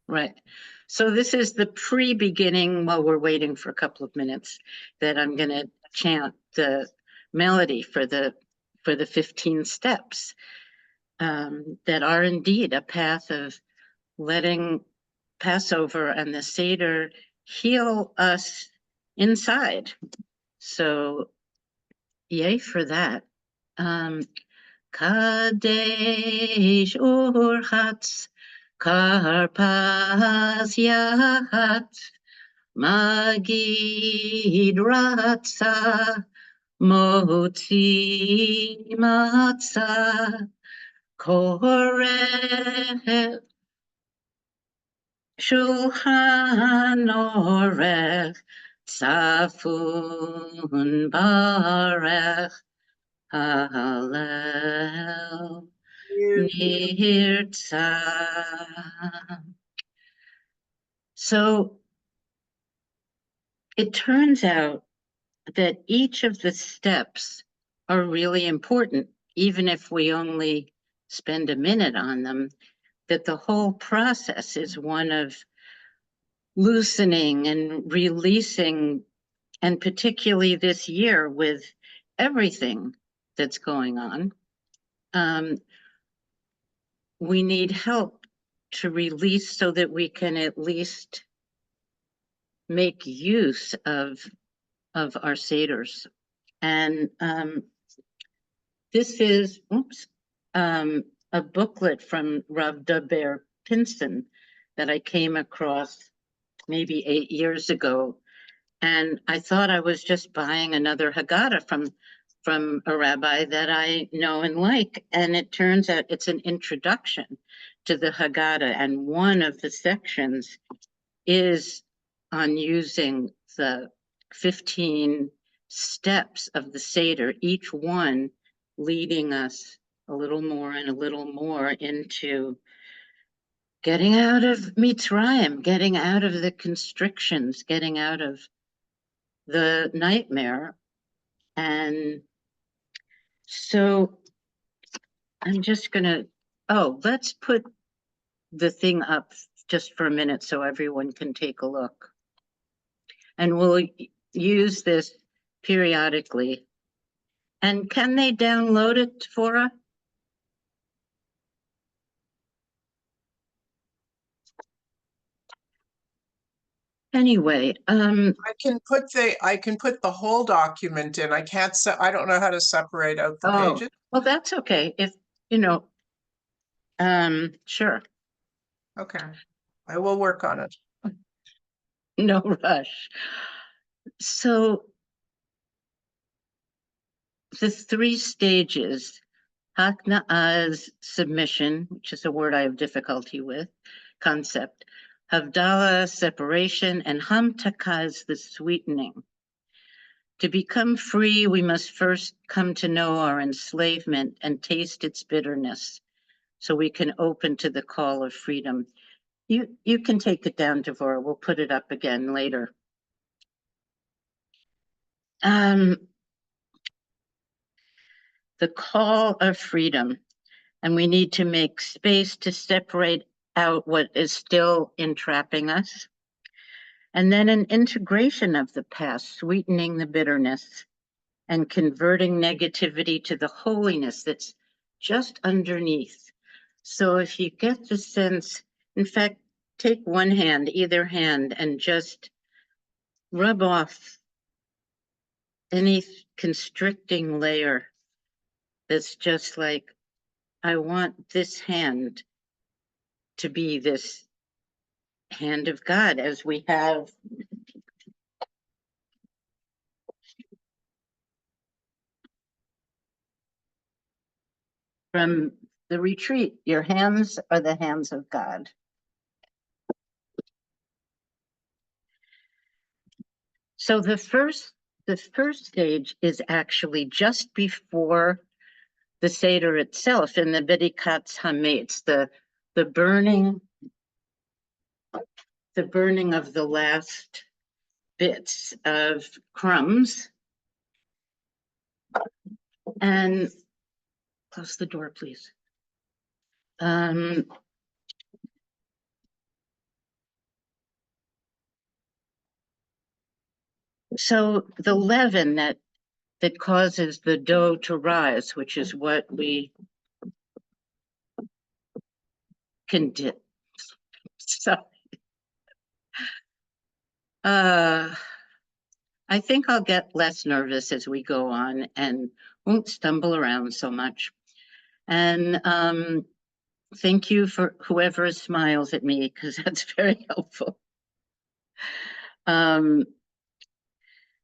Right. So this is the pre-beginning while we're waiting for a couple of minutes that I'm going to chant the melody for the 15 steps that are indeed a path of letting Passover and the Seder heal us inside. So yay for that. Kadesh Urchatz Karpas Yahatz Magid Ratza Motzi Matzah Korech Shulchan Orech Tzafun Barech Hallel Nirtza. So it turns out that each of the steps are really important, even if we only spend a minute on them, that the whole process is one of loosening and releasing, and particularly this year with everything that's going on, we need help to release so that we can at least make use of our Seders. And this is, a booklet from Rav Daber Pinson that I came across maybe 8 years ago. And I thought I was just buying another Haggadah from a rabbi that I know and like. And it turns out it's an introduction to the Haggadah. And one of the sections is on using the 15 steps of the Seder, each one leading us a little more and a little more into getting out of Mitzrayim, getting out of the constrictions, getting out of the nightmare. And so I'm just gonna, let's put the thing up just for a minute so everyone can take a look. And we'll use this periodically. And can they download it, Fora? Anyway, I can put the whole document in. I don't know how to separate out the pages. Well, that's okay. If sure. Okay, I will work on it. No rush. So the 3 stages, Hakna'az, submission, which is a word I have difficulty with, concept, Havdalah, separation, and Hamtakaz, the sweetening. To become free, we must first come to know our enslavement and taste its bitterness, so we can open to the call of freedom. You can take it down, Devorah. We'll put it up again later. The call of freedom, and we need to make space to separate out what is still entrapping us. And then an integration of the past, sweetening the bitterness and converting negativity to the holiness that's just underneath. So if you get the sense, in fact, take one hand, either hand, and just rub off any constricting layer that's just like, I want this hand to be this hand of God, as we have from the retreat. Your hands are the hands of God. So the first stage is actually just before the Seder itself, in the Bedikat Hametz, the burning of the last bits of crumbs. And close the door, please. So the leaven that causes the dough to rise, which is what we can do. So I think I'll get less nervous as we go on and won't stumble around so much. And thank you for whoever smiles at me, because that's very helpful.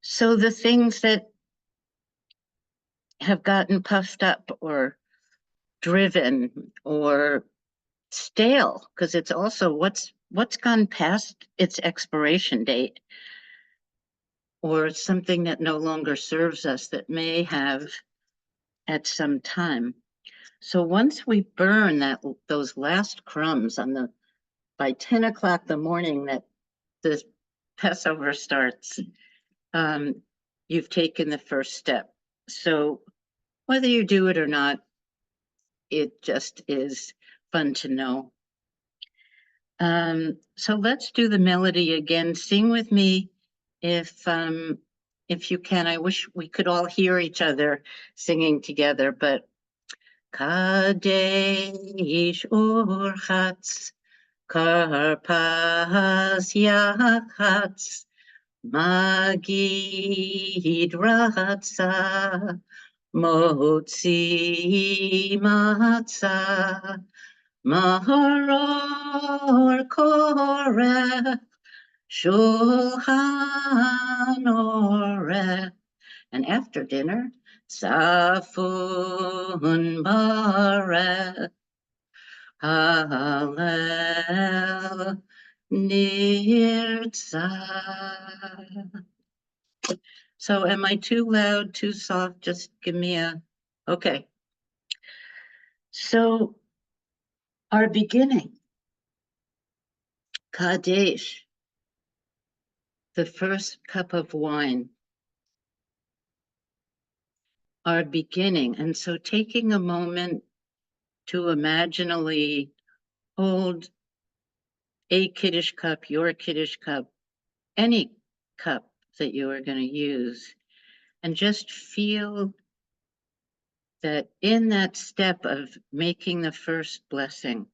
So the things that have gotten puffed up or driven or stale, because it's also what's gone past its expiration date, or something that no longer serves us that may have at some time. So once we burn those last crumbs by 10 o'clock the morning that the Passover starts, you've taken the first step. So whether you do it or not, it just is fun to know. So let's do the melody again. Sing with me if you can. I wish we could all hear each other singing together, but Kadesh Urchatz Karpas Yachatz Magid Ratza Motzi Matzah Maharor Korech Shulchan Orech. And after dinner, Safun Barech Hallel Nirtzah. So am I too loud, too soft? Just give me okay. So our beginning, Kadesh, the first cup of wine, our beginning. And so taking a moment to imaginally hold a Kiddush cup, your Kiddush cup, any cup that you are going to use, and just feel that in that step of making the first blessing,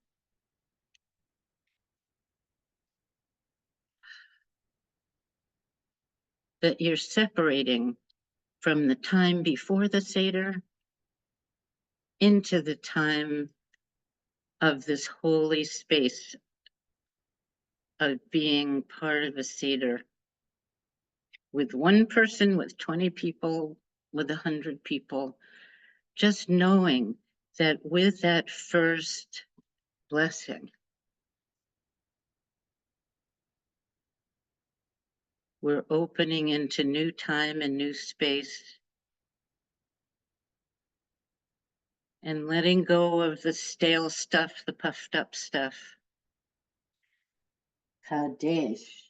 that you're separating from the time before the Seder into the time of this holy space of being part of a Seder with one person, with 20 people, with 100 people, just knowing that with that first blessing, we're opening into new time and new space and letting go of the stale stuff, the puffed up stuff. Kadesh.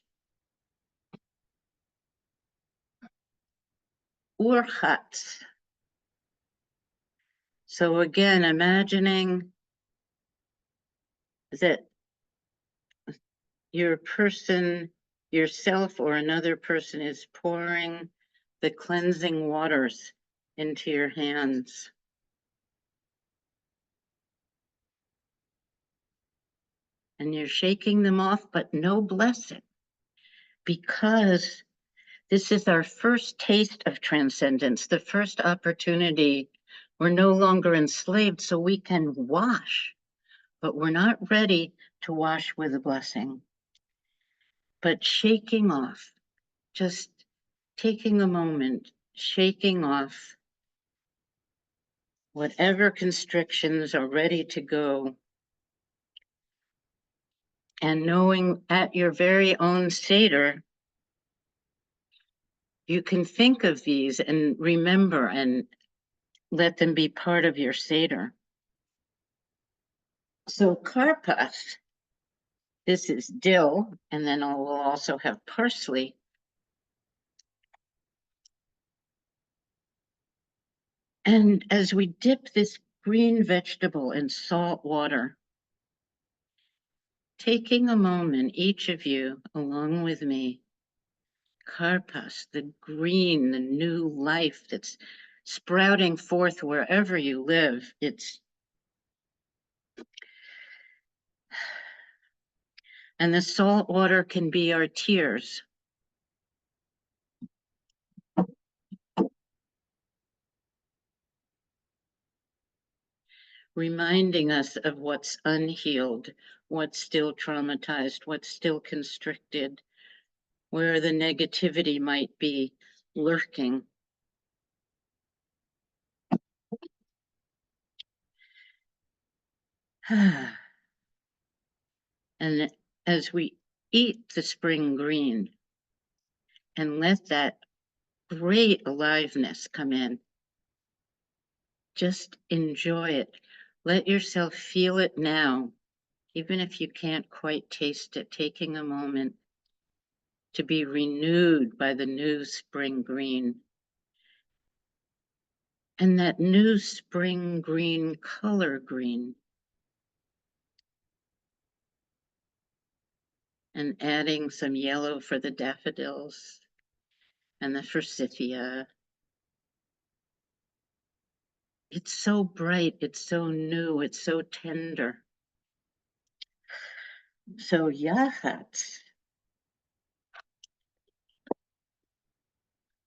Urchatz. So again, imagining that your person, yourself or another person, is pouring the cleansing waters into your hands. And you're shaking them off, but no blessing, because this is our first taste of transcendence, the first opportunity. We're no longer enslaved, so we can wash, but we're not ready to wash with a blessing. But shaking off, just taking a moment, shaking off whatever constrictions are ready to go, and knowing at your very own Seder, you can think of these and remember and let them be part of your Seder. So karpas, this is dill, and then we'll also have parsley. And as we dip this green vegetable in salt water, taking a moment, each of you, along with me, karpas, the green, the new life that's sprouting forth wherever you live. And the salt water can be our tears. Reminding us of what's unhealed, what's still traumatized, what's still constricted, where the negativity might be lurking. And as we eat the spring green and let that great aliveness come in, just enjoy it. Let yourself feel it now, even if you can't quite taste it, taking a moment to be renewed by the new spring green. And that new spring green color green. And adding some yellow for the daffodils and the forsythia. It's so bright, it's so new, it's so tender. So yachatz.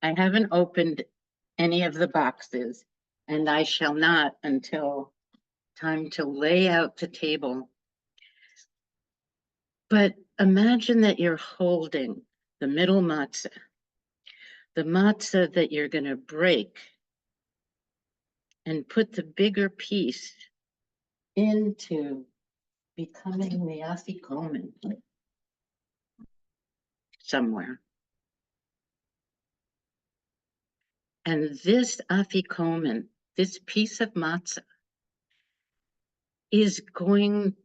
I haven't opened any of the boxes, and I shall not until time to lay out the table. But imagine that you're holding the middle matzah, the matzah that you're going to break, and put the bigger piece into becoming the afikomen somewhere. And this afikomen, this piece of matzah, is going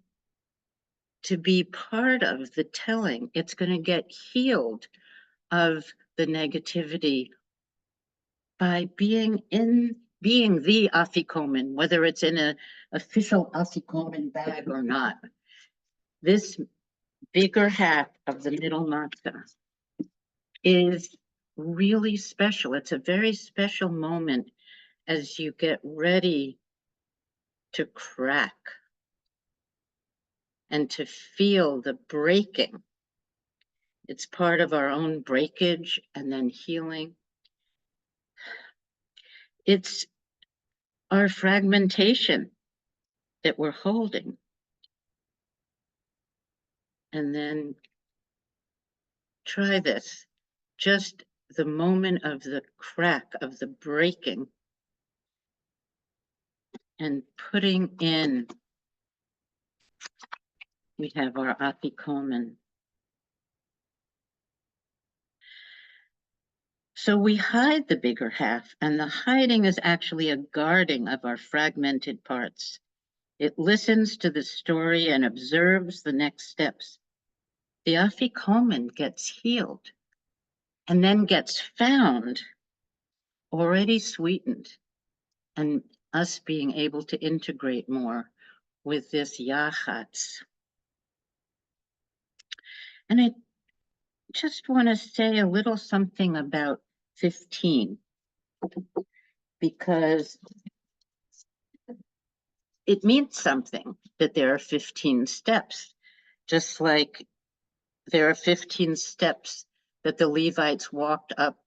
to be part of the telling. It's going to get healed of the negativity by being the afikomen, whether it's in an official afikomen bag or not. This bigger half of the middle matzah is really special. It's a very special moment as you get ready to crack and to feel the breaking. It's part of our own breakage and then healing. It's our fragmentation that we're holding. And then try this, just the moment of the crack, of the breaking, and putting in, we have our afikomen. So we hide the bigger half, and the hiding is actually a guarding of our fragmented parts. It listens to the story and observes the next steps. The afikomen gets healed and then gets found, already sweetened, and us being able to integrate more with this yachatz. And I just want to say a little something about 15, because it means something that there are 15 steps, just like there are 15 steps that the Levites walked up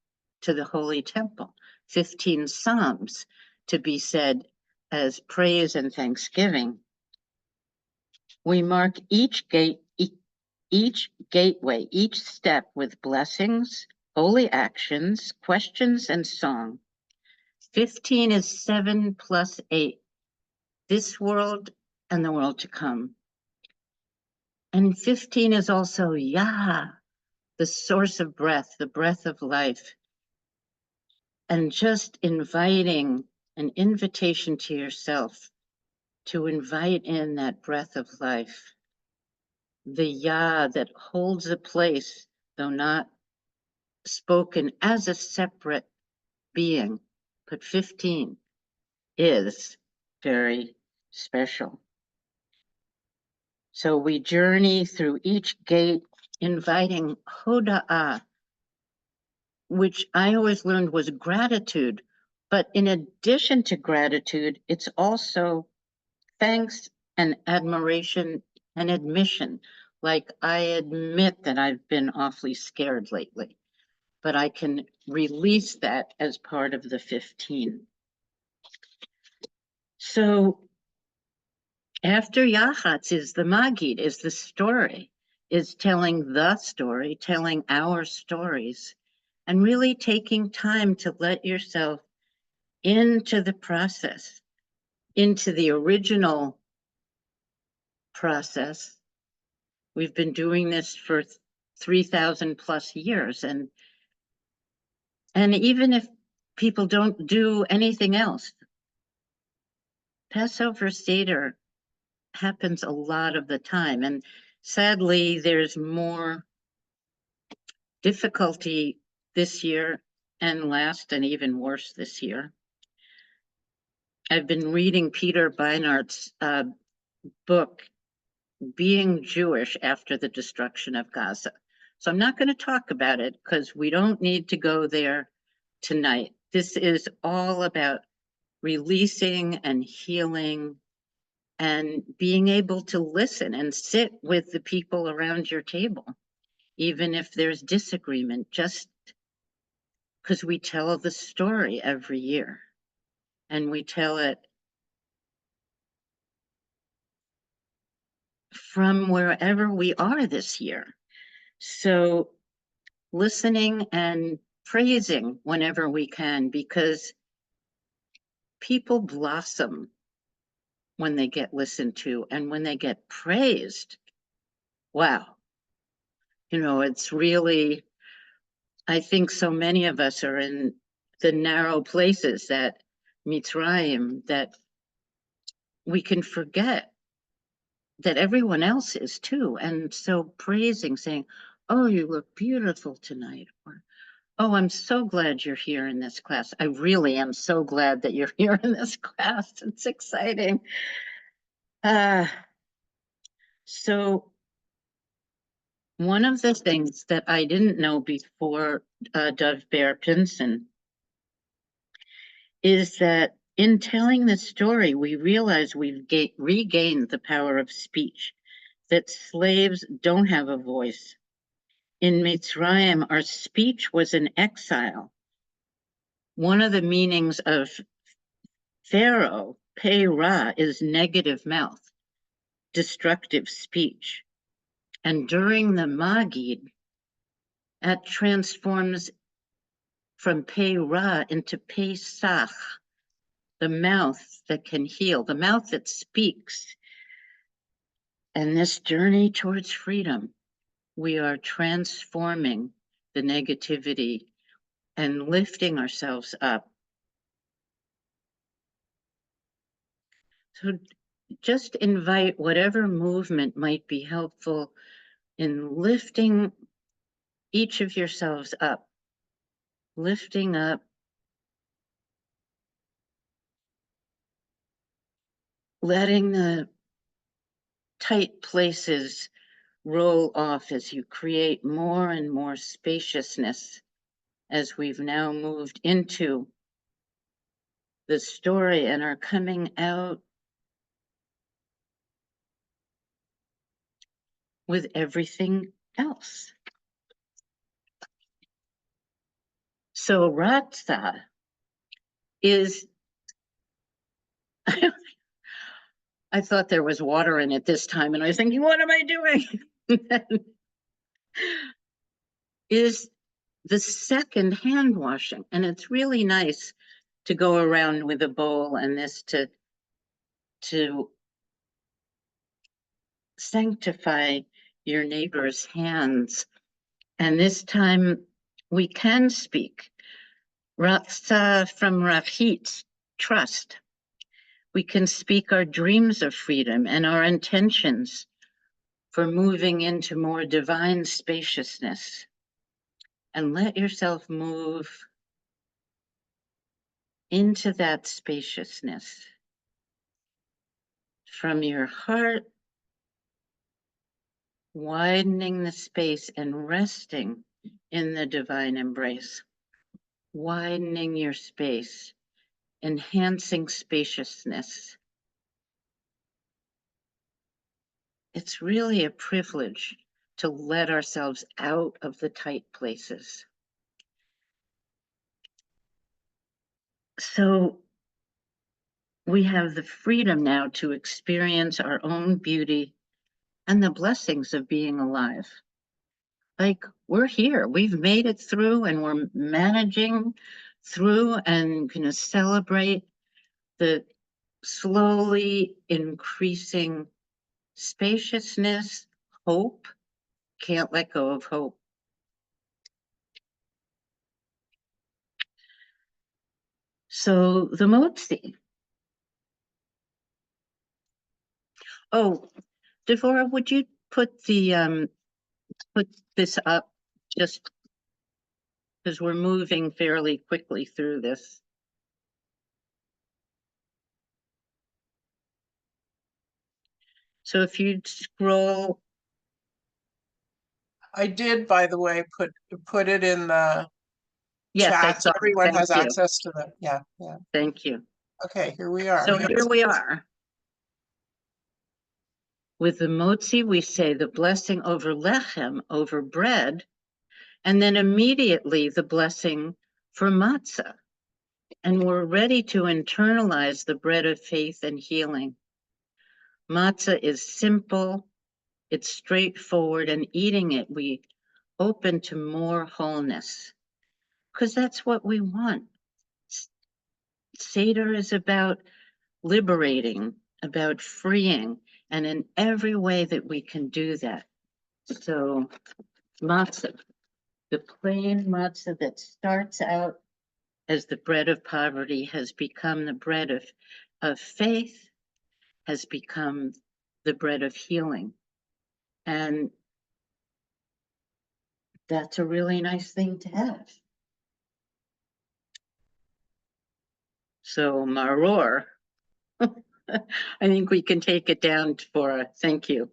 to the Holy Temple, 15 Psalms to be said as praise and thanksgiving. We mark each gateway, each step with blessings, holy actions, questions, and song. 15 is 7 plus 8, this world and the world to come. And 15 is also Yah, the source of breath, the breath of life. And just inviting an invitation to yourself to invite in that breath of life, the Yah that holds a place, though not spoken as a separate being, but 15 is very special. So we journey through each gate, inviting Hoda'ah, which I always learned was gratitude. But in addition to gratitude, it's also thanks and admiration and admission. Like, I admit that I've been awfully scared lately, but I can release that as part of the 15. So after Yachatz is the Magid, is the story, is telling the story, telling our stories, and really taking time to let yourself into the process, into the original process. We've been doing this for 3,000 plus years. And even if people don't do anything else, Passover Seder happens a lot of the time. And sadly, there's more difficulty this year and last, and even worse this year. I've been reading Peter Beinart's book, Being Jewish After the Destruction of Gaza. So I'm not going to talk about it because we don't need to go there tonight. This is all about releasing and healing and being able to listen and sit with the people around your table, even if there's disagreement, just because we tell the story every year, and we tell it from wherever we are this year. So listening and praising whenever we can, because people blossom when they get listened to, and when they get praised, wow. It's really, I think so many of us are in the narrow places that Mitzrayim, that we can forget that everyone else is too. And so praising, saying, oh, you look beautiful tonight, or oh, I'm so glad you're here in this class. I really am so glad that you're here in this class. It's exciting. So one of the things that I didn't know before Dov Bear Pinson is that in telling the story, we realize we've regained the power of speech, that slaves don't have a voice. In Mitzrayim, our speech was in exile. One of the meanings of Pharaoh, Pei Ra, is negative mouth, destructive speech. And during the Magid, that transforms from Pei Ra into Pesach, the mouth that can heal, the mouth that speaks. And this journey towards freedom, we are transforming the negativity and lifting ourselves up. So just invite whatever movement might be helpful in lifting each of yourselves up, lifting up, letting the tight places roll off as you create more and more spaciousness, as we've now moved into the story and are coming out with everything else. So Ratza is, I thought there was water in it this time, and I was thinking, what am I doing? Is the second hand washing. And it's really nice to go around with a bowl and this to sanctify your neighbor's hands. And this time we can speak. Ratza from Rafhit, trust. We can speak our dreams of freedom and our intentions for moving into more divine spaciousness. And let yourself move into that spaciousness from your heart, widening the space and resting in the divine embrace. widening your space, enhancing spaciousness. It's really a privilege to let ourselves out of the tight places. So we have the freedom now to experience our own beauty and the blessings of being alive. Like, we're here, we've made it through, and we're managing through and going to celebrate the slowly increasing spaciousness, hope. Can't let go of hope. So the motzi. Oh, Devorah, would you put the put this up, just because we're moving fairly quickly through this. So if you scroll. I did, by the way, put it in the Yes, I chat so saw. everyone has Thank you. access to the, yeah. Thank you. Okay, here we are. So here we are. With the motzi, we say the blessing over lechem, over bread, and then immediately the blessing for matzah. And we're ready to internalize the bread of faith and healing. Matzah is simple, it's straightforward, and eating it, we open to more wholeness, because that's what we want. Seder is about liberating, about freeing, and in every way that we can do that. So matzah, the plain matzah that starts out as the bread of poverty, has become the bread of faith, has become the bread of healing. And that's a really nice thing to have. So maror, I think we can take it down for a thank you.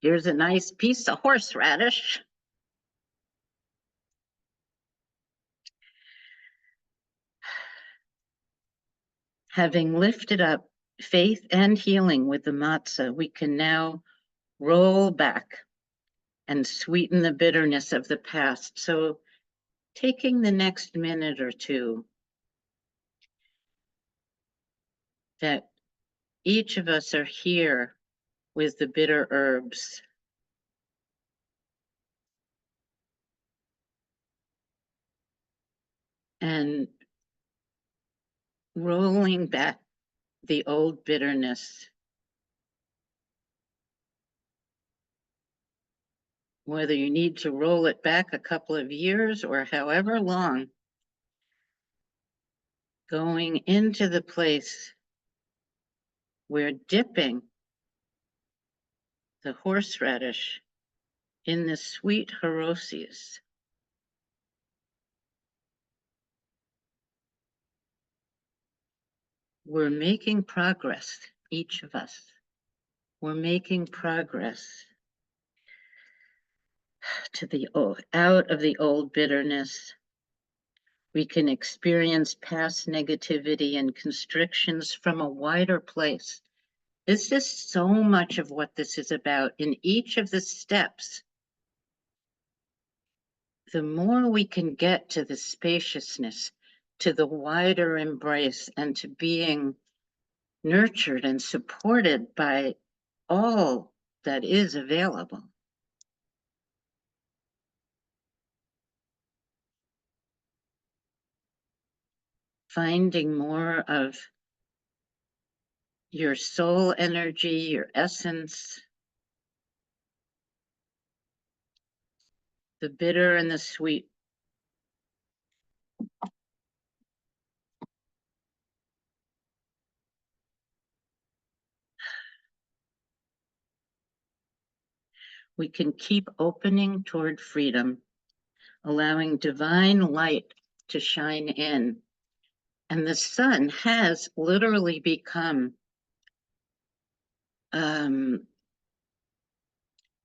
Here's a nice piece of horseradish. Having lifted up faith and healing with the matzah, we can now roll back and sweeten the bitterness of the past. So taking the next minute or two, that each of us are here with the bitter herbs. And rolling back the old bitterness, whether you need to roll it back a couple of years or however long, going into the place where dipping the horseradish in the sweet harosius we're making progress, each of us. We're making progress to the out of the old bitterness. We can experience past negativity and constrictions from a wider place. This is so much of what this is about. In each of the steps, the more we can get to the spaciousness, to the wider embrace, and to being nurtured and supported by all that is available. Finding more of your soul energy, your essence, the bitter and the sweet. We can keep opening toward freedom, allowing divine light to shine in. And the sun has literally become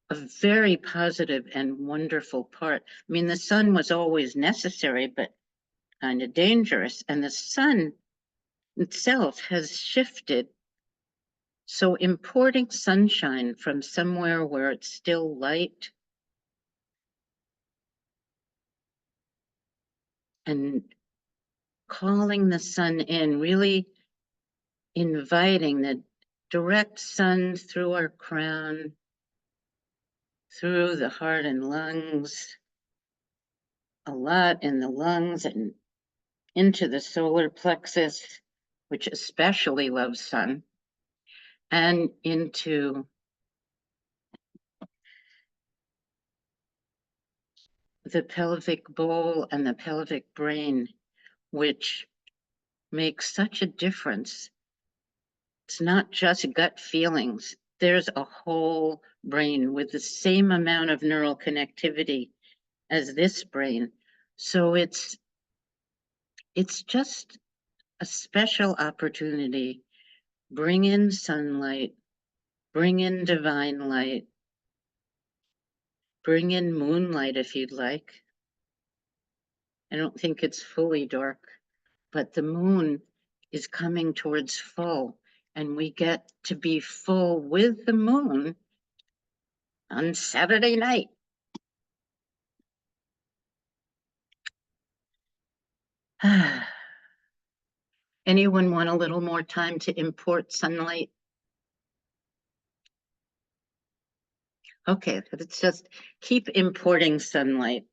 a very positive and wonderful part. I mean, the sun was always necessary, but kind of dangerous. And the sun itself has shifted. So importing sunshine from somewhere where it's still light and calling the sun in, really inviting the direct sun through our crown, through the heart and lungs, a lot in the lungs and into the solar plexus, which especially loves sun, and into the pelvic bowl and the pelvic brain, which makes such a difference. It's not just gut feelings. There's a whole brain with the same amount of neural connectivity as this brain. So it's just a special opportunity. Bring in sunlight, bring in divine light, bring in moonlight if you'd like. I don't think it's fully dark, but the moon is coming towards full, and we get to be full with the moon on Saturday night. Anyone want a little more time to import sunlight? Okay, let's just keep importing sunlight.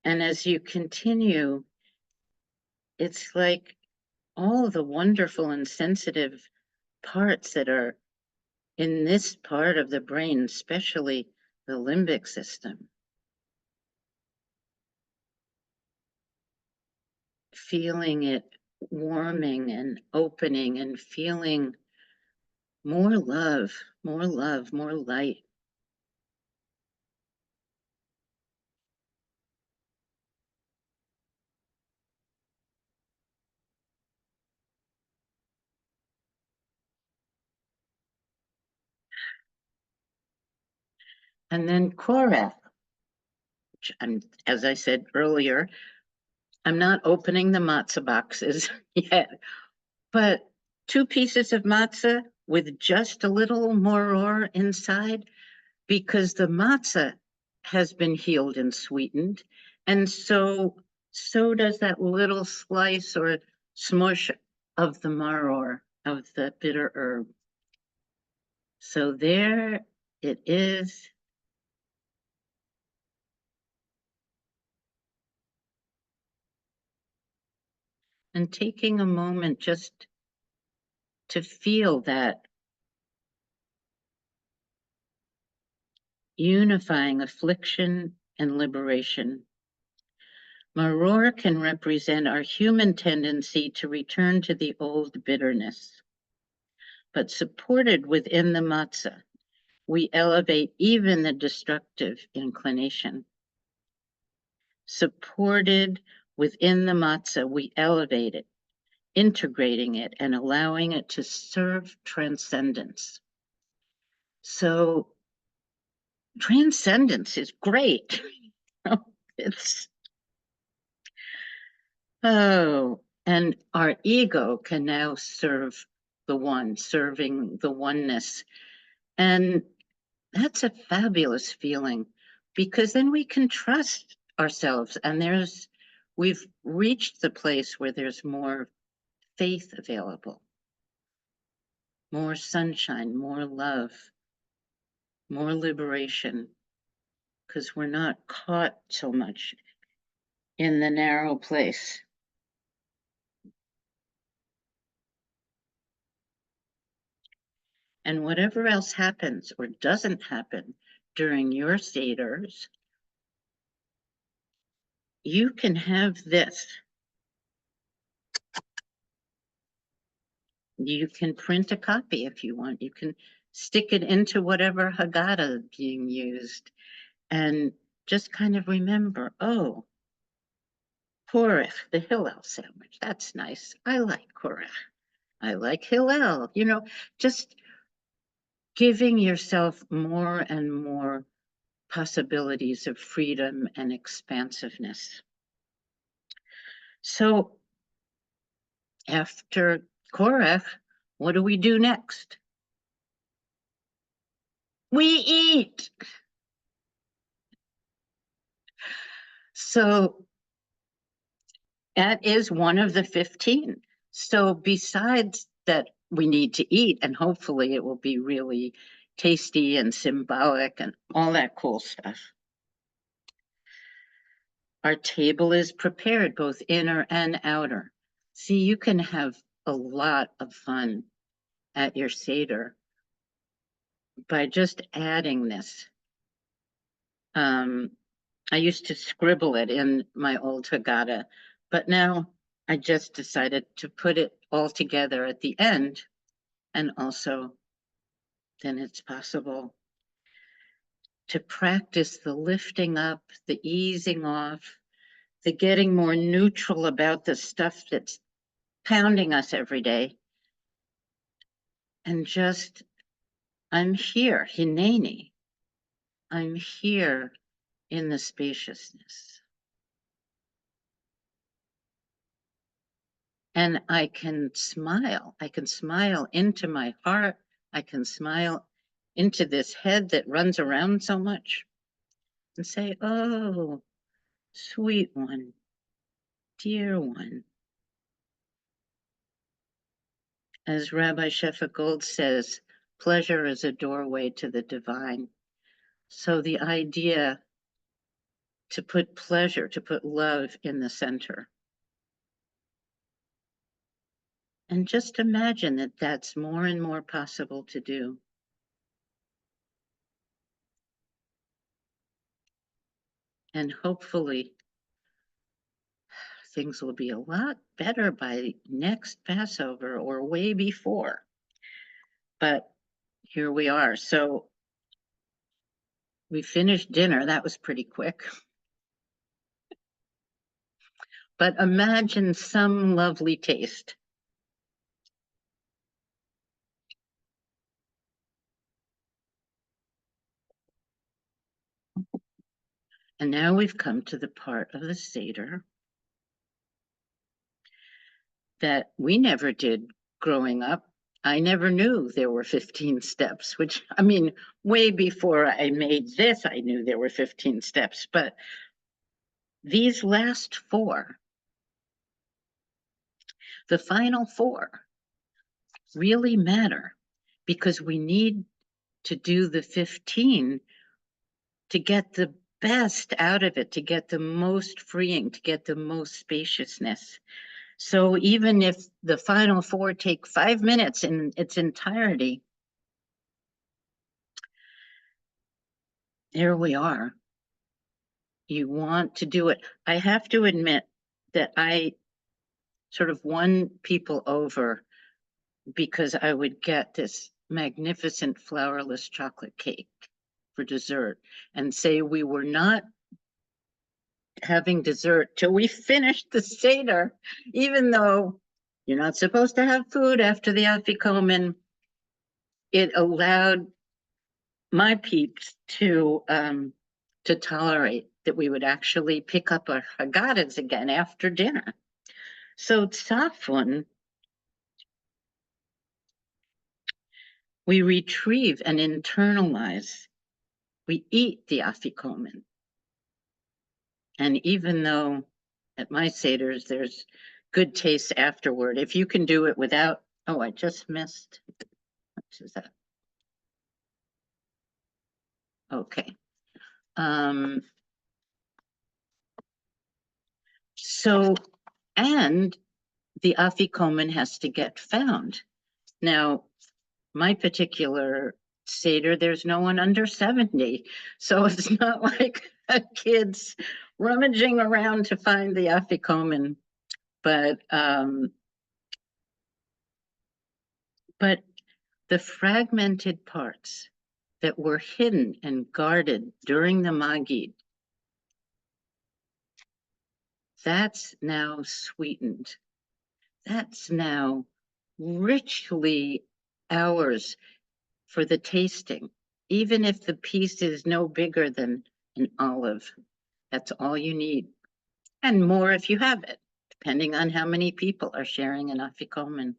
And as you continue, it's like all the wonderful and sensitive parts that are in this part of the brain, especially the limbic system. Feeling it warming and opening and feeling more love, more love, more light. And then Korach, which as I said earlier, I'm not opening the matzah boxes yet, but 2 pieces of matzah with just a little moror inside, because the matzah has been healed and sweetened. And so does that little slice or smush of the maror, of the bitter herb. So there it is. And taking a moment just to feel that unifying affliction and liberation. Maror can represent our human tendency to return to the old bitterness. But supported within the matzah, we elevate even the destructive inclination. Supported within the matzah, we elevate it, integrating it and allowing it to serve transcendence. So transcendence is great. It's, and our ego can now serve the one, serving the oneness. And that's a fabulous feeling, because then we can trust ourselves, and we've reached the place where there's more faith available, more sunshine, more love, more liberation, because we're not caught so much in the narrow place. And whatever else happens or doesn't happen during your Seders, you can have this. You can print a copy if you want. You can stick it into whatever Haggadah being used, and just kind of remember, oh, Korach, the Hillel sandwich. That's nice. I like Korach. I like Hillel. Just giving yourself more and more possibilities of freedom and expansiveness. So after Korach, what do we do next? We eat. So that is one of the 15. So besides that, we need to eat, and hopefully it will be really tasty and symbolic and all that cool stuff. Our table is prepared, both inner and outer. See, you can have a lot of fun at your Seder by just adding this. I used to scribble it in my old Haggadah, but now I just decided to put it all together at the end, and also then it's possible to practice the lifting up, the easing off, the getting more neutral about the stuff that's pounding us every day. And just, I'm here, Hineni. I'm here in the spaciousness. And I can smile into my heart. I can smile into this head that runs around so much and say, oh, sweet one, dear one. As Rabbi Sheffa Gold says, pleasure is a doorway to the divine. So the idea to put pleasure, to put love in the center. And just imagine that that's more and more possible to do. And hopefully things will be a lot better by next Passover or way before. But here we are. So we finished dinner. That was pretty quick. But imagine some lovely taste. And now we've come to the part of the Seder that we never did growing up. I never knew there were 15 steps, which, I mean, way before I made this, I knew there were 15 steps, but these last 4, the final 4, really matter because we need to do the 15 to get the best out of it, to get the most freeing, to get the most spaciousness. So even if the final 4 take 5 minutes in its entirety, there we are. You want to do it. I have to admit that I sort of won people over because I would get this magnificent flourless chocolate cake for dessert and say we were not having dessert till we finished the Seder, even though you're not supposed to have food after the Afikomen. It allowed my peeps to tolerate that we would actually pick up our Haggadahs again after dinner. So Tzafon, we retrieve and internalize. We eat the Afikomen. And even though at my Seders there's good taste afterward, if you can do it without, oh, I just missed, what is that? Okay. So, and the Afikomen has to get found. Now, my particular Seder, there's no one under 70. So it's not like a kid's rummaging around to find the Afikomen. But the fragmented parts that were hidden and guarded during the Magid, that's now sweetened. That's now richly ours. for the tasting, even if the piece is no bigger than an olive. That's all you need, and more if you have it, depending on how many people are sharing an afikomen.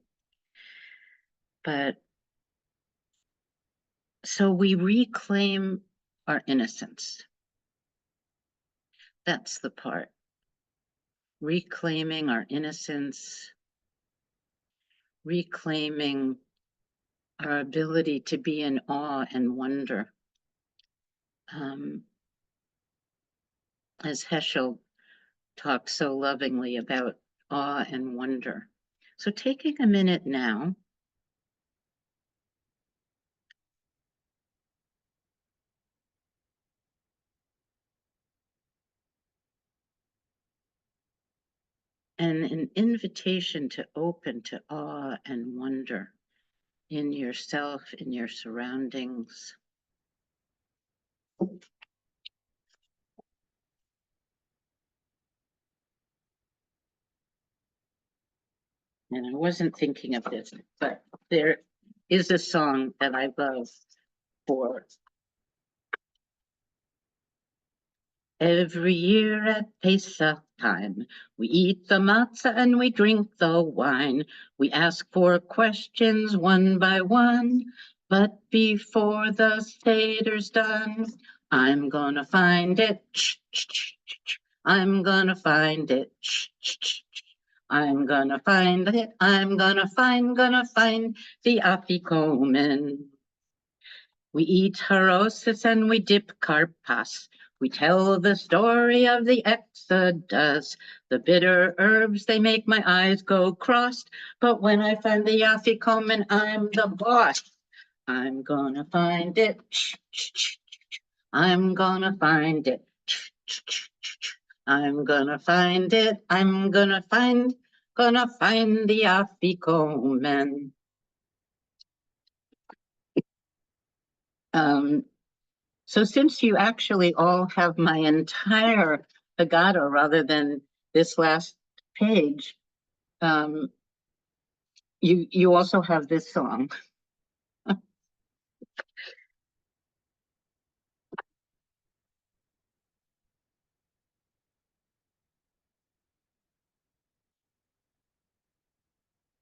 But so we reclaim our innocence. That's the part. Reclaiming our innocence, reclaiming our ability to be in awe and wonder. As Heschel talks so lovingly about awe and wonder. So taking a minute now and an invitation to open to awe and wonder in yourself, in your surroundings. And I wasn't thinking of this, but there is a song that I love for every year at Pesach time. We eat the matzah and we drink the wine. We ask for questions one by one, but before the Seder's done, I'm gonna find it. I'm gonna find it. I'm gonna find it. I'm gonna find the afikomen. We eat harosis and we dip karpas. We tell the story of the Exodus. The bitter herbs, they make my eyes go crossed. But when I find the afikomen, I'm the boss. I'm gonna find it. I'm gonna find it. I'm gonna find it. I'm gonna find the afikomen. So since you actually all have my entire Haggadah rather than this last page, you also have this song.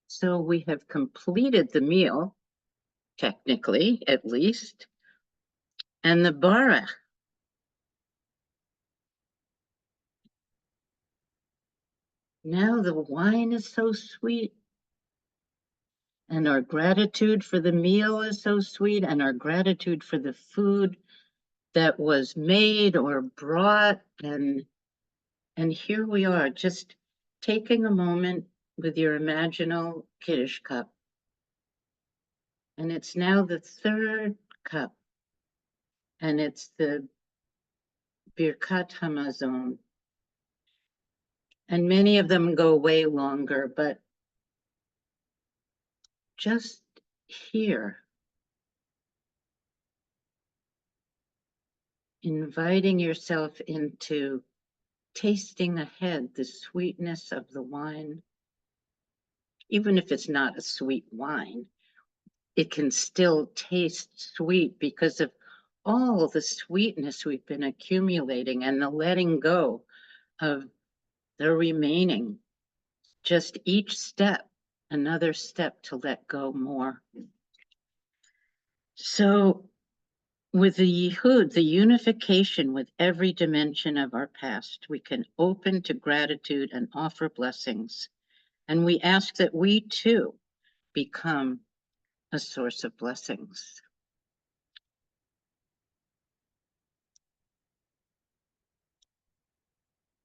So we have completed the meal, technically, at least, and the Barach. Now the wine is so sweet, and our gratitude for the meal is so sweet, and our gratitude for the food that was made or brought, and here we are, just taking a moment with your imaginal Kiddush cup. And it's now the third cup, and it's the Birkat Hamazon. And many of them go way longer, but just here, inviting yourself into tasting ahead the sweetness of the wine. Even if it's not a sweet wine, it can still taste sweet because of all the sweetness we've been accumulating and the letting go of the remaining. Just each step, another step to let go more. So with the Yihud, the unification with every dimension of our past, we can open to gratitude and offer blessings. And we ask that we too become a source of blessings.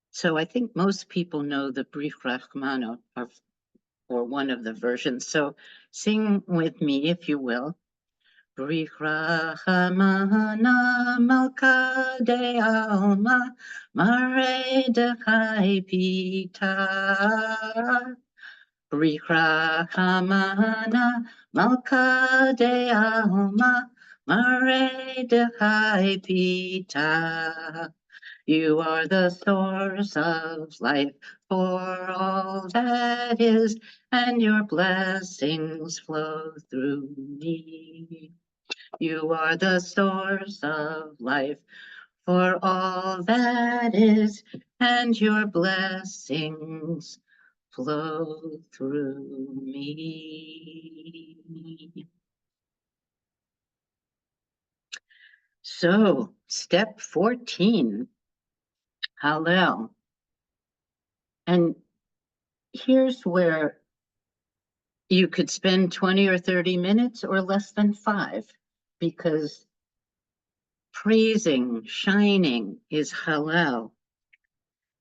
So I think most people know the Brich Rachmano, or one of the versions. So sing with me, if you will. Brich Rachmana Malka de Alma Mare de Chai Pita. Brich Rachmana Malka de Alma Mare de Chai Pita. You are the source of life for all that is, and your blessings flow through me. You are the source of life for all that is, and your blessings flow through me. So, step 14, Hallel. And here's where you could spend 20 or 30 minutes or less than 5, because praising, shining is Hallel.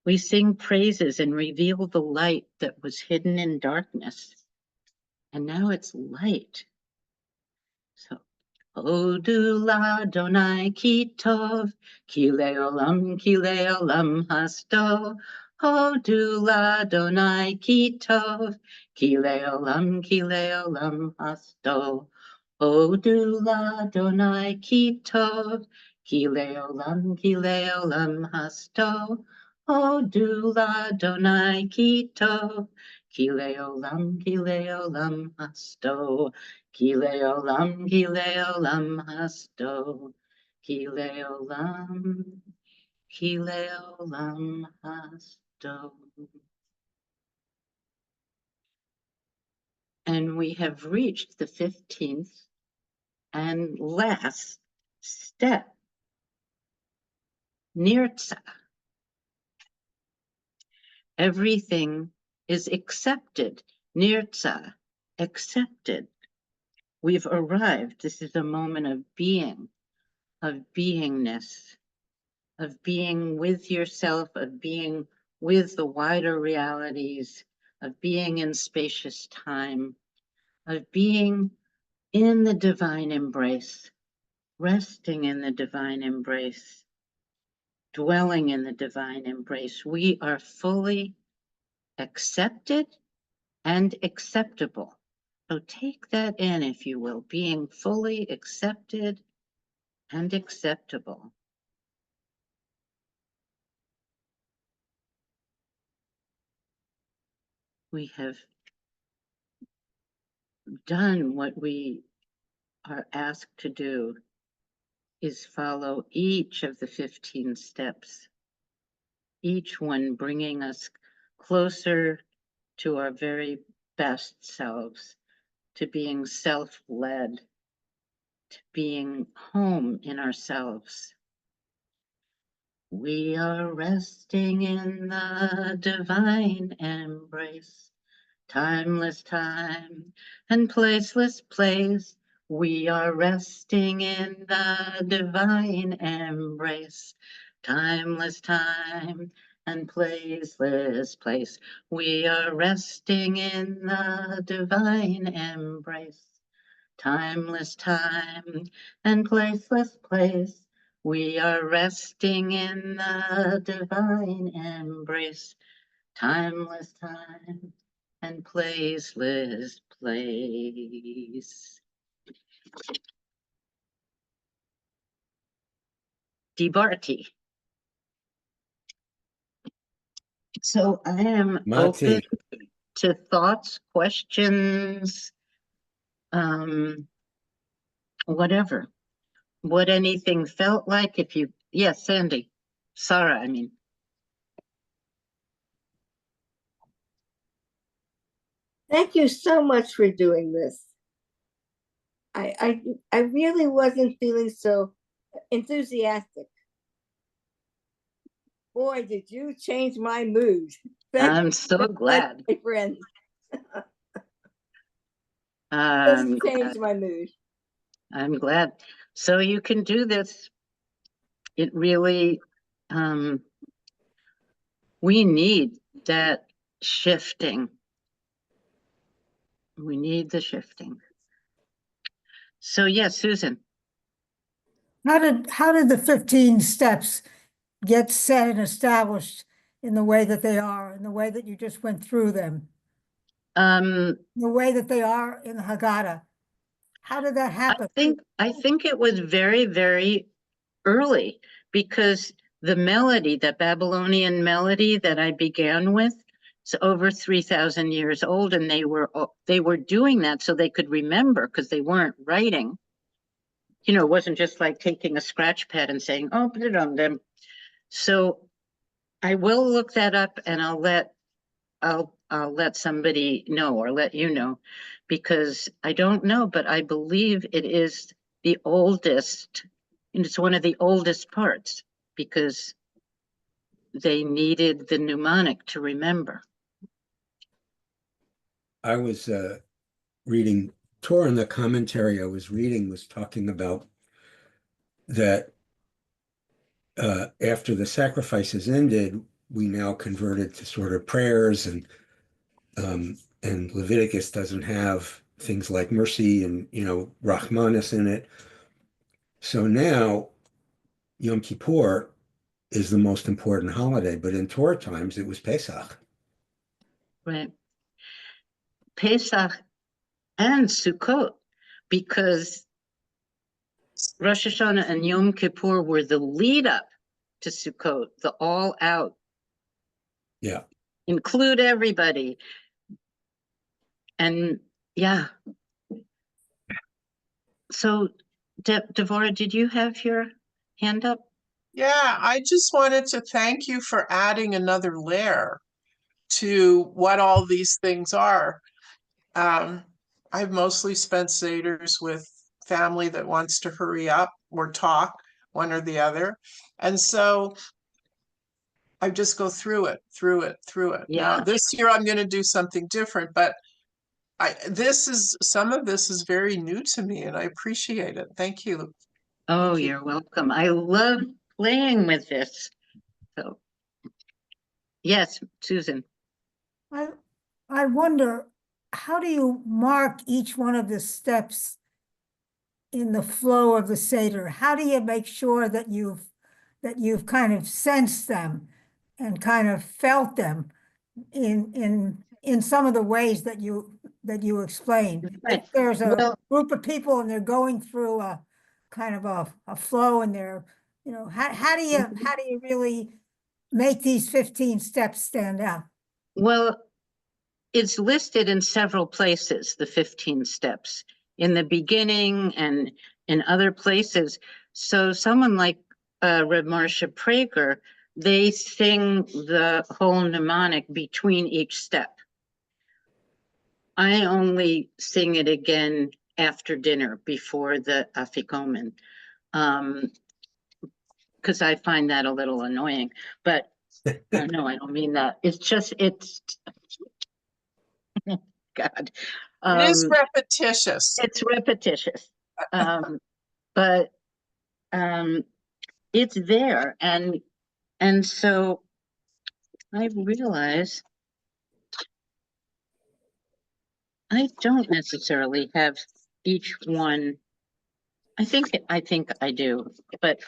We sing praises and reveal the light that was hidden in darkness. And now it's light. So, Hodu l'Adonai ki tov, ki le'olam hasto. Hodu l'Adonai ki tov, ki le'olam hasto. Hodu l'Adonai ki tov, ki le'olam hasto. Hodu l'Adonai ki tov, ki le'olam hasto. Ki le'olam hasto. Ki le'olam hasto. And we have reached the 15th and last step, Nirtza. Everything is accepted. Nirtza, accepted. We've arrived. This is a moment of being, of beingness, of being with yourself, of being with the wider realities, of being in spacious time, of being in the divine embrace, resting in the divine embrace, dwelling in the divine embrace. We are fully accepted and acceptable. So take that in, if you will, being fully accepted and acceptable. We have done what we are asked to do, is follow each of the 15 steps, each one bringing us closer to our very best selves, to being self-led, to being home in ourselves. We are resting in the divine embrace, timeless time and placeless place. We are resting in the divine embrace, timeless time and placeless place. We are resting in the divine embrace, timeless time and placeless place. We are resting in the divine embrace, timeless time and placeless place. Dibarti. So I am Mati. open to thoughts, questions, whatever. What anything felt like. If you, yes, Sandy, Sarah, I mean. Thank you so much for doing this. I really wasn't feeling so enthusiastic. Boy, did you change my mood. I'm so glad. My friend. Just changed my mood. I'm glad. So you can do this. It really, we need that shifting. We need the shifting. So yes, Susan. How did the 15 steps get set and established in the way that they are, in the way that you just went through them, The way that they are in the Haggadah? How did that happen? I think it was very, very early, because the melody, the Babylonian melody that I began with, is over 3,000 years old, and they were doing that so they could remember, because they weren't writing. you know, it wasn't just like taking a scratch pad and saying, oh, put it on them. So I will look that up and I'll let somebody know or let you know, because I don't know, but I believe it is the oldest, and it's one of the oldest parts because they needed the mnemonic to remember. I was reading Torah, and the commentary I was reading was talking about that after the sacrifices ended, we now converted to sort of prayers, and Leviticus doesn't have things like mercy and, you know, Rahmanis in it. So now Yom Kippur is the most important holiday, but in Torah times it was Pesach. Right. Pesach and Sukkot, because Rosh Hashanah and Yom Kippur were the lead up to Sukkot, the all out. Yeah. Include everybody. And yeah. So, Devorah, did you have your hand up? Yeah, I just wanted to thank you for adding another layer to what all these things are. I've mostly spent Seders with family that wants to hurry up or talk, one or the other. And so I just go through it. Now, Yeah. this year I'm going to do something different, but some of this is very new to me and I appreciate it. Thank you. Oh, Thank you. you're welcome. I love playing with this. So, yes, Susan. I wonder, how do you mark each one of the steps in the flow of the Seder? How do you make sure that you've kind of sensed them and kind of felt them in some of the ways that you explained? Right. If there's a Well, group of people and they're going through a kind of a flow and they're, you know, how do you really make these 15 steps stand out? well, it's listed in several places, the 15 steps, in the beginning and in other places. So someone like Reb Marsha Prager, they sing the whole mnemonic between each step. I only sing it again after dinner before the afikomen, because I find that a little annoying. But no, I don't mean that. It's just, it's God. It is repetitious. It's repetitious. But it's there, and so I realize I don't necessarily have each one. I think I do, but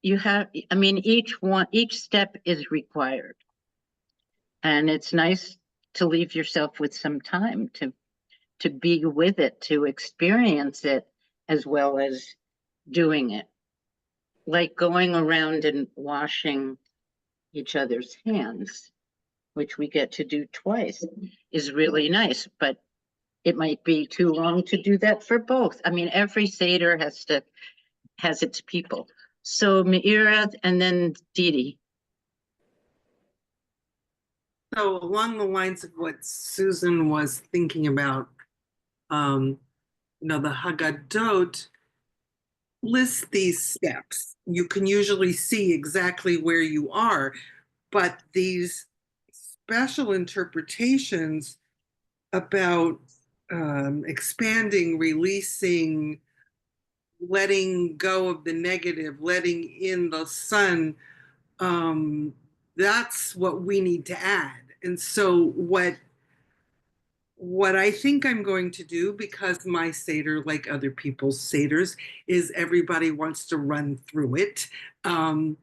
you have, I mean, each step is required. And it's nice to leave yourself with some time to be with it, to experience it as well as doing it. Like going around and washing each other's hands, which we get to do twice, is really nice, but it might be too long to do that for both. I mean, every Seder has its people. So Meira and then Didi. So along the lines of what Susan was thinking about, you know, the Haggadot lists these steps. You can usually see exactly where you are, but these special interpretations about expanding, releasing, letting go of the negative, letting in the sun, that's what we need to add. And so what I think I'm going to do, because my Seder, like other people's Seders, is everybody wants to run through it. I'm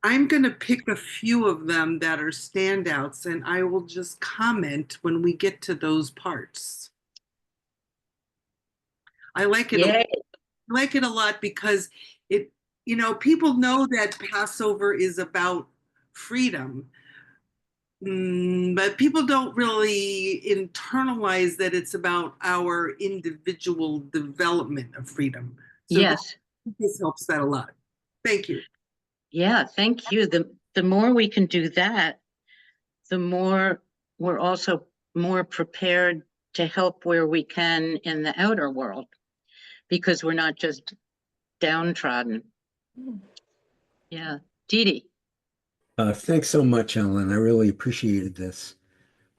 going to pick a few of them that are standouts, and I will just comment when we get to those parts. I like it. I like it a lot because it, you know, people know that Passover is about freedom. But people don't really internalize that it's about our individual development of freedom. So Yes. this helps that a lot. Thank you. Yeah, thank you. The more we can do that, the more we're also more prepared to help where we can in the outer world, because we're not just downtrodden. Yeah. Dee Dee. Thanks so much, Ellen. I really appreciated this.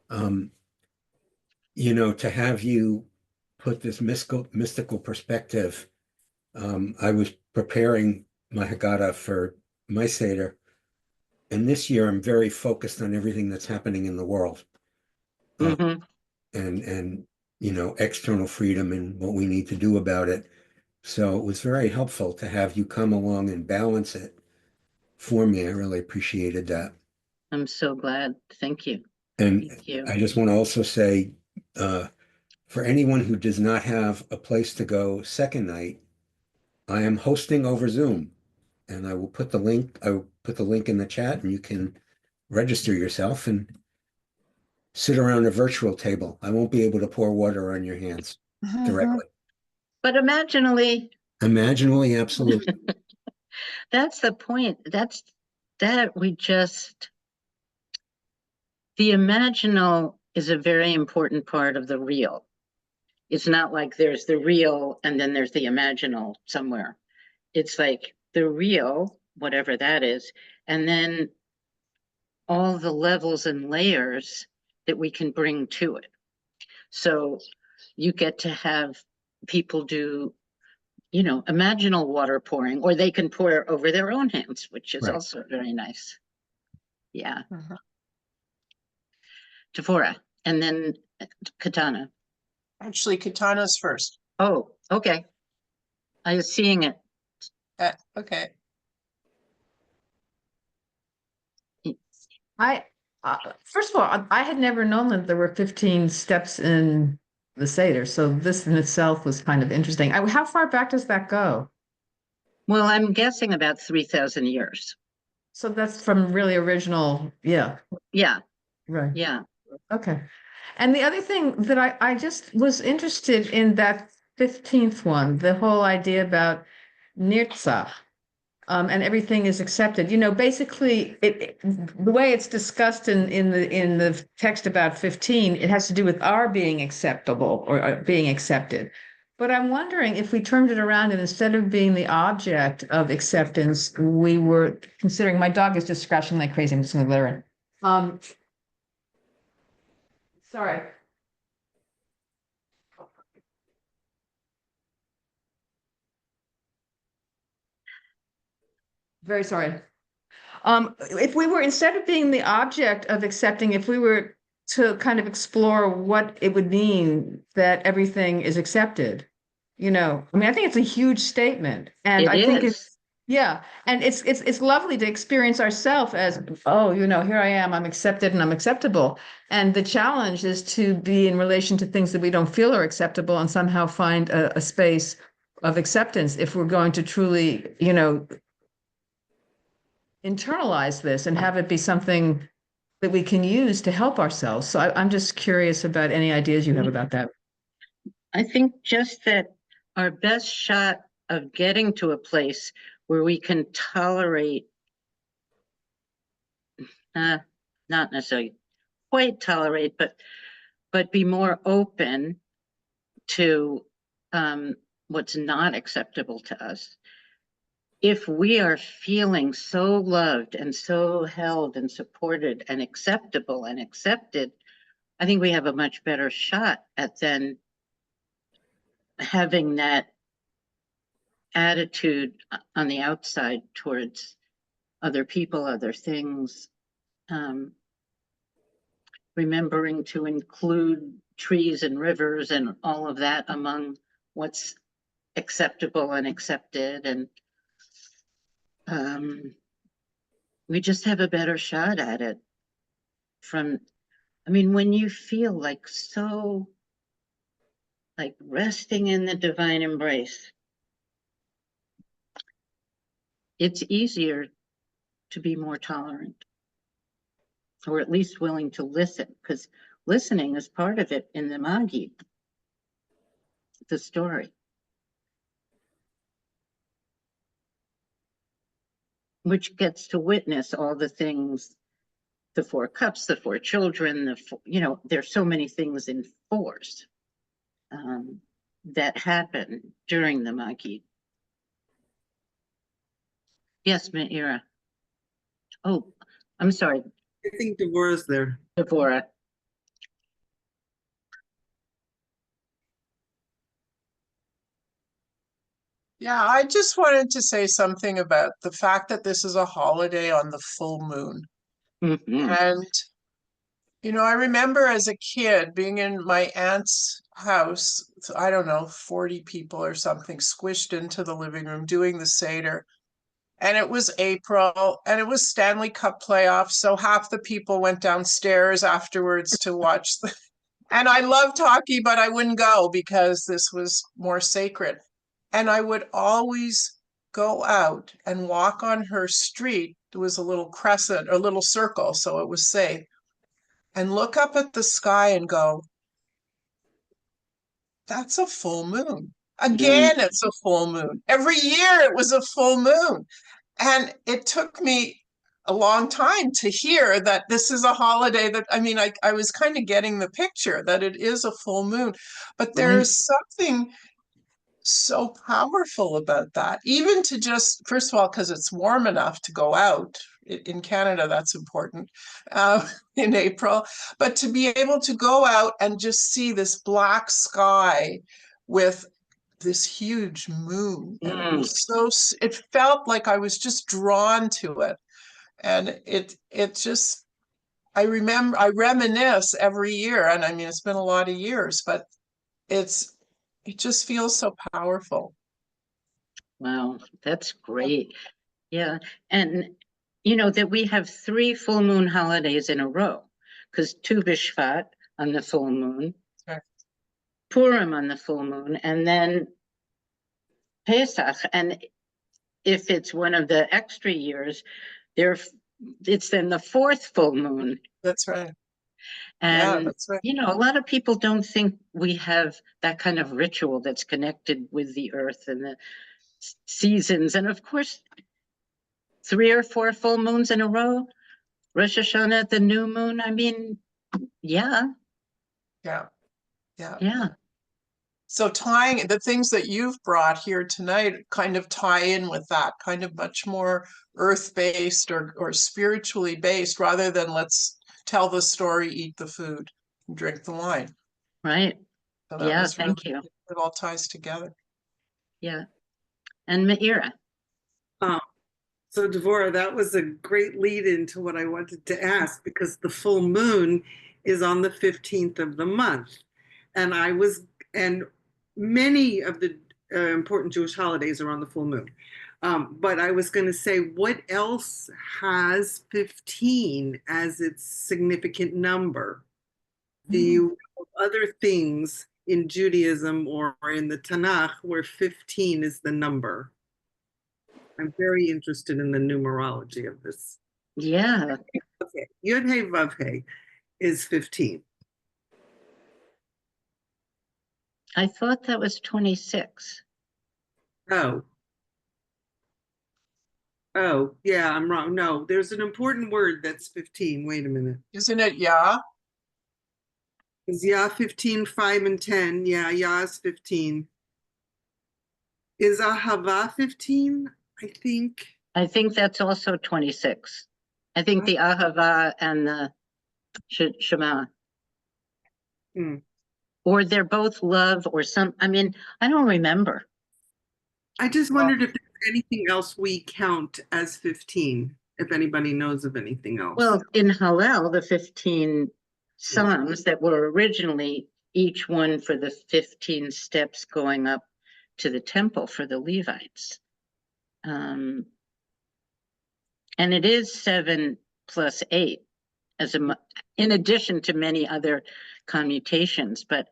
Um, to have you put this mystical perspective. I was preparing my Haggadah for my Seder, and this year I'm very focused on everything that's happening in the world, Mhm. and external freedom and what we need to do about it. So it was very helpful to have you come along and balance it for me. I really appreciated that. I'm so glad. Thank you. And Thank you. I just want to also say, for anyone who does not have a place to go second night, I am hosting over Zoom, and I will put the link in the chat, and you can register yourself and sit around a virtual table. I won't be able to pour water on your hands directly. But imaginally, Imaginally, absolutely. that's the point. The imaginal is a very important part of the real. It's not like there's the real and then there's the imaginal somewhere. It's like the real, whatever that is, and then all the levels and layers that we can bring to it. So you get to have people do, imaginal water pouring, or they can pour over their own hands, which is Right. also very nice. Yeah. Mhm. Tephora, and then Katana. Actually, Katana's first. Oh, okay. I was seeing it. Okay. First of all, I had never known that there were 15 steps in the Seder, so this in itself was kind of interesting. How far back does that go? Well, I'm guessing about 3,000 years. So that's from really original, yeah, Yeah, right. yeah. Okay. And the other thing that I just was interested in that 15th one, the whole idea about Nirtzach. And everything is accepted. Basically, the way it's discussed in the text about 15, it has to do with our being acceptable or being accepted. But I'm wondering if we turned it around and instead of being the object of acceptance, we were considering. My dog is just scratching like crazy. I'm just going to let her in. Sorry. Very sorry. If we were, instead of being the object of accepting, if we were to kind of explore what it would mean that everything is accepted, I think it's a huge statement. And It I think is. yeah, and it's lovely to experience ourselves as, oh, here I am, I'm accepted and I'm acceptable. And the challenge is to be in relation to things that we don't feel are acceptable and somehow find a space of acceptance if we're going to truly, internalize this and have it be something that we can use to help ourselves. So I'm just curious about any ideas you have about that. I think just that our best shot of getting to a place where we can tolerate, not necessarily quite tolerate, but be more open to what's not acceptable to us. If we are feeling so loved and so held and supported and acceptable and accepted, I think we have a much better shot at then having that attitude on the outside towards other people, other things, remembering to include trees and rivers and all of that among what's acceptable and accepted. And we just have a better shot at it when you feel like so like resting in the divine embrace, it's easier to be more tolerant, or at least willing to listen, because listening is part of it in the Magi, the story. which gets to witness all the things, the four cups, the four children, there's so many things in fours that happen during the Magid. Yes, Meira. Oh, I'm sorry, I think Devorah's there. Devorah. Yeah, I just wanted to say something about the fact that this is a holiday on the full moon. Mhm. And, I remember as a kid being in my aunt's house, I don't know, 40 people or something squished into the living room doing the Seder. And it was April and it was Stanley Cup playoffs. So half the people went downstairs afterwards to watch and I loved hockey, but I wouldn't go because this was more sacred. And I would always go out and walk on her street. There was a little crescent, a little circle, so it was safe, and look up at the sky and go, that's a full moon. Again, it's a full moon. Every year it was a full moon. And it took me a long time to hear that this is a holiday that, I was kind of getting the picture that it is a full moon, but there is something so powerful about that, even to just, first of all, because it's warm enough to go out. In Canada, that's important in April, but to be able to go out and just see this black sky with this huge moon, and it was it felt like I was just drawn to it, and it just, I reminisce every year, and it's been a lot of years, but it just feels so powerful. Wow, that's great. Yeah, and that we have 3 full moon holidays in a row, because Tu B'Shvat on the full moon, Right. Purim on the full moon, and then Pesach. And if it's one of the extra years, it's then the 4th full moon. That's right. And yeah, that's right. a lot of people don't think we have that kind of ritual that's connected with the earth and the seasons. And of course, 3 or 4 full moons in a row, Rosh Hashanah, the new moon. Yeah. Yeah. So tying the things that you've brought here tonight kind of tie in with that, kind of much more earth-based or spiritually based, rather than let's tell the story, eat the food, and drink the wine. Right. So Yeah, thank you. It all ties together. Yeah. And Meira. So Devorah, that was a great lead into what I wanted to ask, because the full moon is on the 15th of the month. And many of the important Jewish holidays are on the full moon. But I was going to say, what else has 15 as its significant number? Do you know other things in Judaism or in the Tanakh where 15 is the number? I'm very interested in the numerology of this. Yeah. Okay. Yud Hey Vav Hey is 15. I thought that was 26. Oh, yeah, I'm wrong. No, there's an important word that's 15. Wait a minute. Isn't it Yah? Is Yah 15, 5, and 10? Yeah, Yah is 15. Is Ahava 15? I think that's also 26. I think the Ahava and the Shema. Or they're both love or some, I don't remember. I just wondered if there's anything else we count as 15, if anybody knows of anything else. Well, in Hallel, the 15 Psalms that were originally each one for the 15 steps going up to the temple for the Levites. And it is 7 plus 8 in addition to many other commutations, but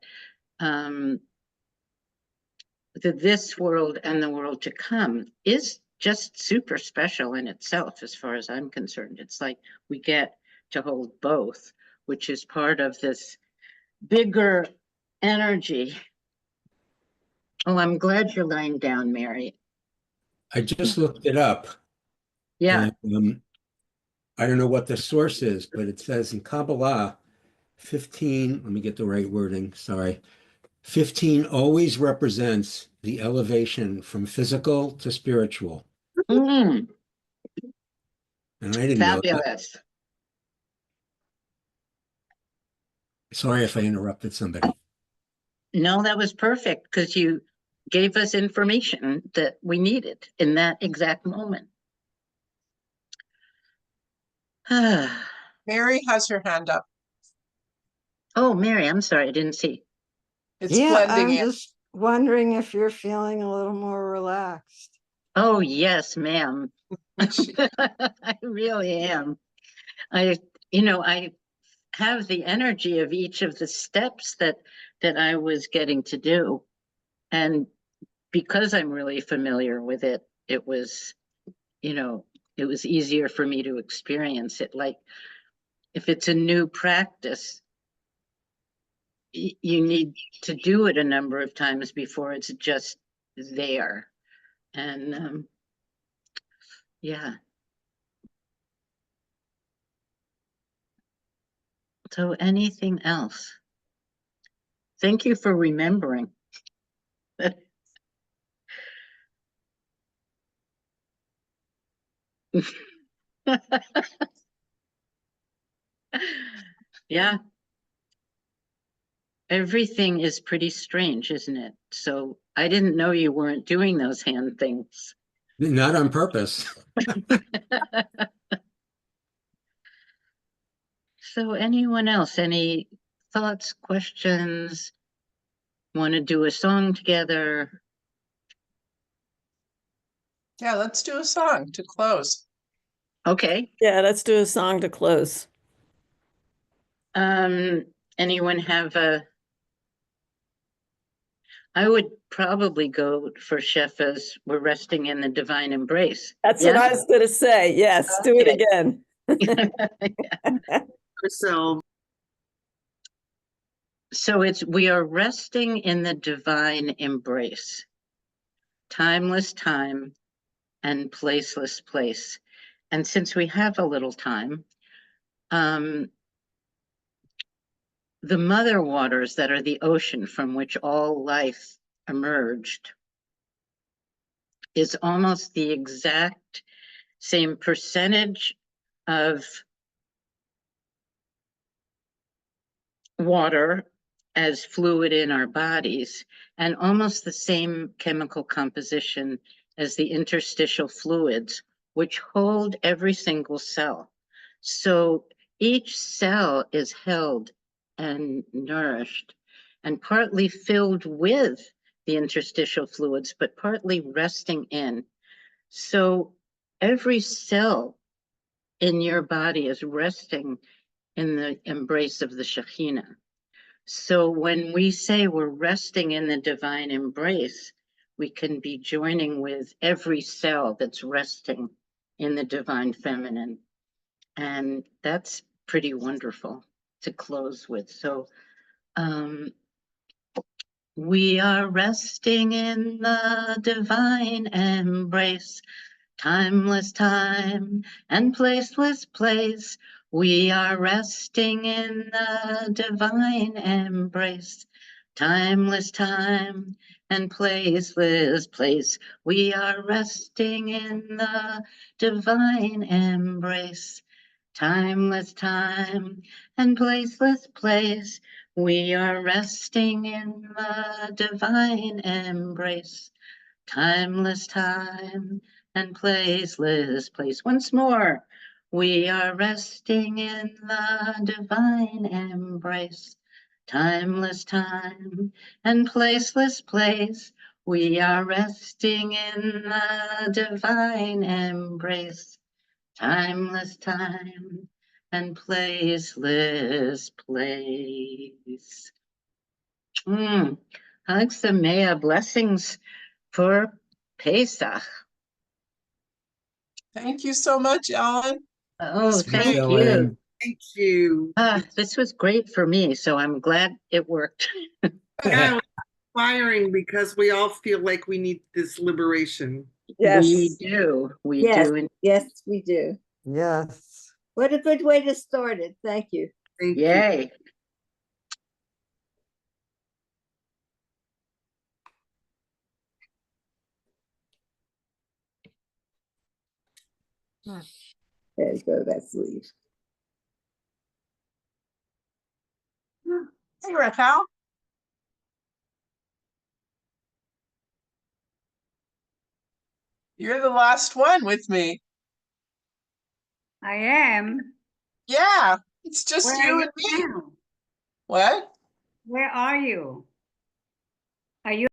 this world and the world to come is just super special in itself, as far as I'm concerned. It's like we get to hold both, which is part of this bigger energy. Oh, I'm glad you're lying down, Mary. I just looked it up. Yeah. And, I don't know what the source is, but it says in Kabbalah, 15, let me get the right wording, sorry. 15 always represents the elevation from physical to spiritual. Mm, And I didn't know that. fabulous. Sorry if I interrupted somebody. No, that was perfect because you gave us information that we needed in that exact moment. Mary has her hand up. Oh, Mary, I'm sorry, I didn't see. It's Yeah, blending I'm in. just wondering if you're feeling a little more relaxed. Oh, yes, ma'am. I really am. I have the energy of each of the steps that I was getting to do. And because I'm really familiar with it, it was easier for me to experience it. Like if it's a new practice, you need to do it a number of times before it's just there. And yeah. So anything else? Thank you for remembering. Yeah. Everything is pretty strange, isn't it? So I didn't know you weren't doing those hand things. Not on purpose. So anyone else, any thoughts, questions? Want to do a song together? Yeah, let's do a song to close. Okay. Yeah, let's do a song to close. Anyone have I would probably go for Shefa's We're Resting in the Divine Embrace. That's Yeah? what I was going to say. Yes, do it Okay. again. So So we are resting in the divine embrace, timeless time and placeless place. And since we have a little time, the mother waters that are the ocean from which all life emerged is almost the exact same percentage of water as fluid in our bodies, and almost the same chemical composition as the interstitial fluids, which hold every single cell. So each cell is held and nourished and partly filled with the interstitial fluids, but partly resting in. So every cell in your body is resting in the embrace of the Shekhinah. So when we say we're resting in the divine embrace, we can be joining with every cell that's resting in the divine feminine. And that's pretty wonderful to close with. So we are resting in the divine embrace, timeless time and placeless place. We are resting in the divine embrace, timeless time and placeless place. We are resting in the divine embrace, timeless time and placeless place. We are resting in the divine embrace, timeless time and placeless place. Once more, we are resting in the divine embrace, timeless time and placeless place. We are resting in the divine embrace, timeless time and placeless place. Hag Sameach, blessings for Pesach. Thank you so much, Ellen. Oh, was thank great. you. Ellen. thank you. This was great for me, so I'm glad it worked. Yeah, it was inspiring because we all feel like we need this liberation. Yes. We do. We Yes. do. Yes, we do. Yes. What a good way to start it. Thank you. Thank you. Yay. There you go. That's leave. Hey, Raquel. You're the last one with me. I am. Yeah, it's just Where are you you and me. now? What? Where are you? Are you